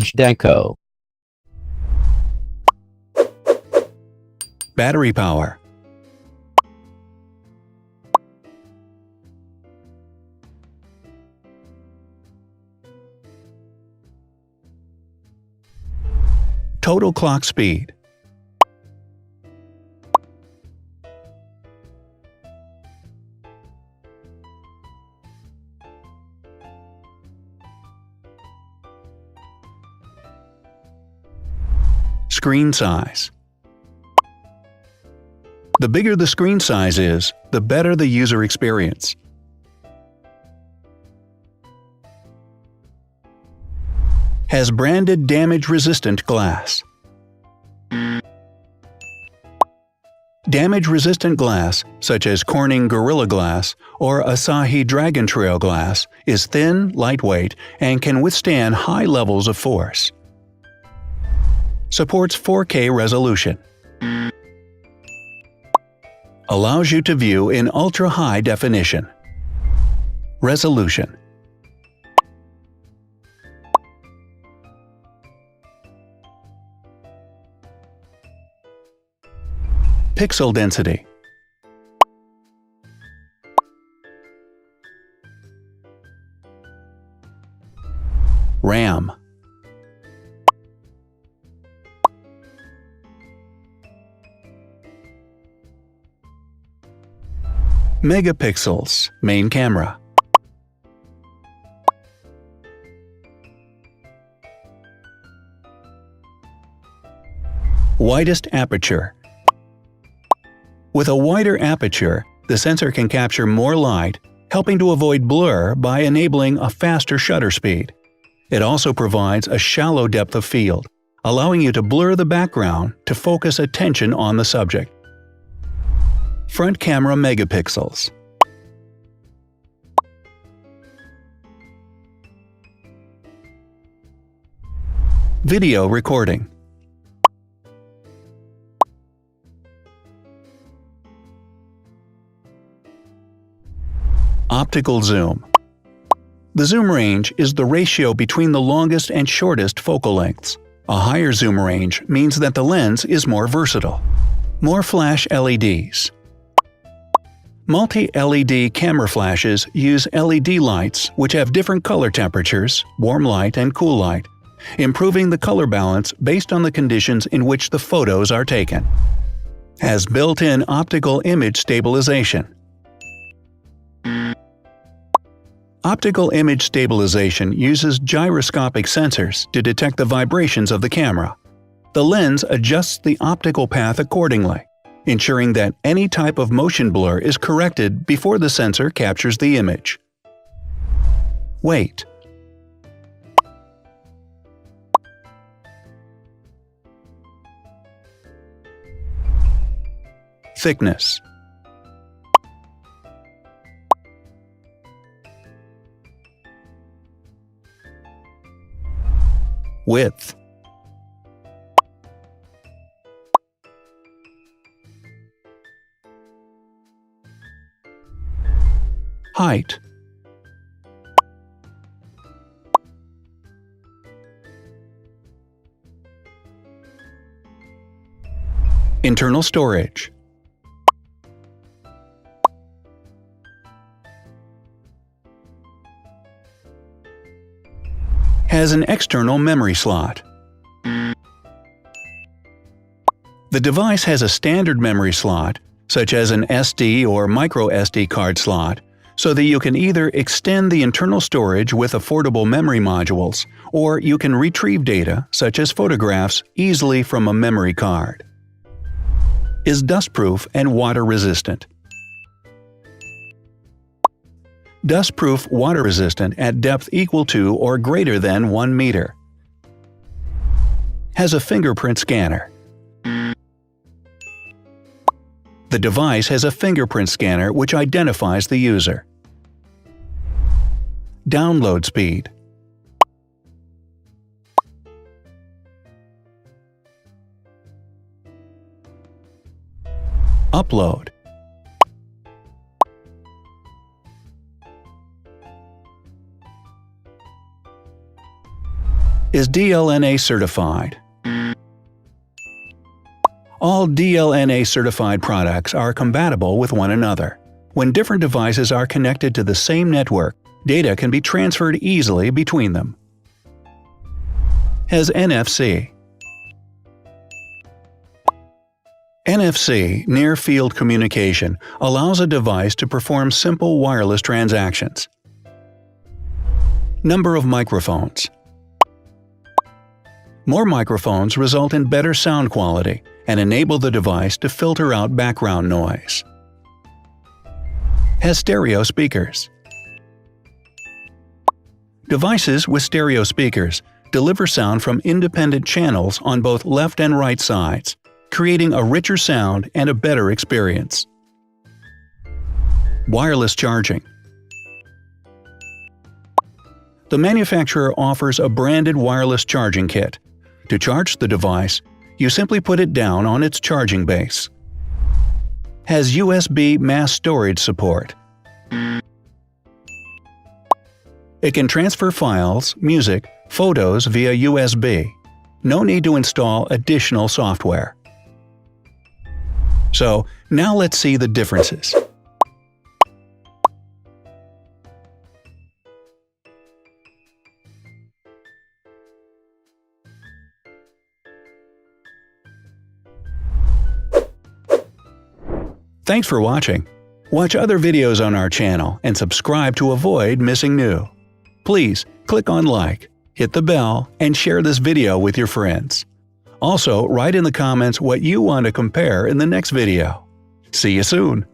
Zhdanko. Battery power. Total clock speed. Screen size. The bigger the screen size is, the better the user experience. Has branded damage-resistant glass. Damage-resistant glass, such as Corning Gorilla Glass or Asahi Dragon Trail glass, is thin, lightweight, and can withstand high levels of force. Supports 4K resolution. Allows you to view in ultra-high definition. Resolution. Pixel density. RAM. Megapixels, main camera. Widest aperture. With a wider aperture, the sensor can capture more light, helping to avoid blur by enabling a faster shutter speed. It also provides a shallow depth of field, allowing you to blur the background to focus attention on the subject. Front camera megapixels. Video recording. Optical zoom. The zoom range is the ratio between the longest and shortest focal lengths. A higher zoom range means that the lens is more versatile. More flash LEDs. Multi-LED camera flashes use LED lights which have different color temperatures, warm light and cool light, improving the color balance based on the conditions in which the photos are taken. Has built-in optical image stabilization. Optical image stabilization uses gyroscopic sensors to detect the vibrations of the camera. The lens adjusts the optical path accordingly, ensuring that any type of motion blur is corrected before the sensor captures the image. Weight. Thickness. Width. Height. Internal storage. Has an external memory slot. The device has a standard memory slot, such as an SD or micro SD card slot, so that you can either extend the internal storage with affordable memory modules, or you can retrieve data, such as photographs, easily from a memory card. Is dustproof and water-resistant. Dustproof water-resistant at depth equal to or greater than 1 meter. Has a fingerprint scanner. The device has a fingerprint scanner which identifies the user. Download speed. Upload. is DLNA certified. All DLNA certified products are compatible with one another. When different devices are connected to the same network, data can be transferred easily between them. Has NFC. NFC, Near Field Communication, allows a device to perform simple wireless transactions. Number of microphones. More microphones result in better sound quality and enable the device to filter out background noise. Has stereo speakers. Devices with stereo speakers deliver sound from independent channels on both left and right sides, creating a richer sound and a better experience. Wireless charging. The manufacturer offers a branded wireless charging kit. To charge the device, you simply put it down on its charging base. Has USB mass storage support. It can transfer files, music, photos via USB. No need to install additional software. So, now let's see the differences. Thanks for watching. Watch other videos on our channel and subscribe to avoid missing new. Please click on like, hit the bell, and share this video with your friends. Also, write in the comments what you want to compare in the next video. See you soon!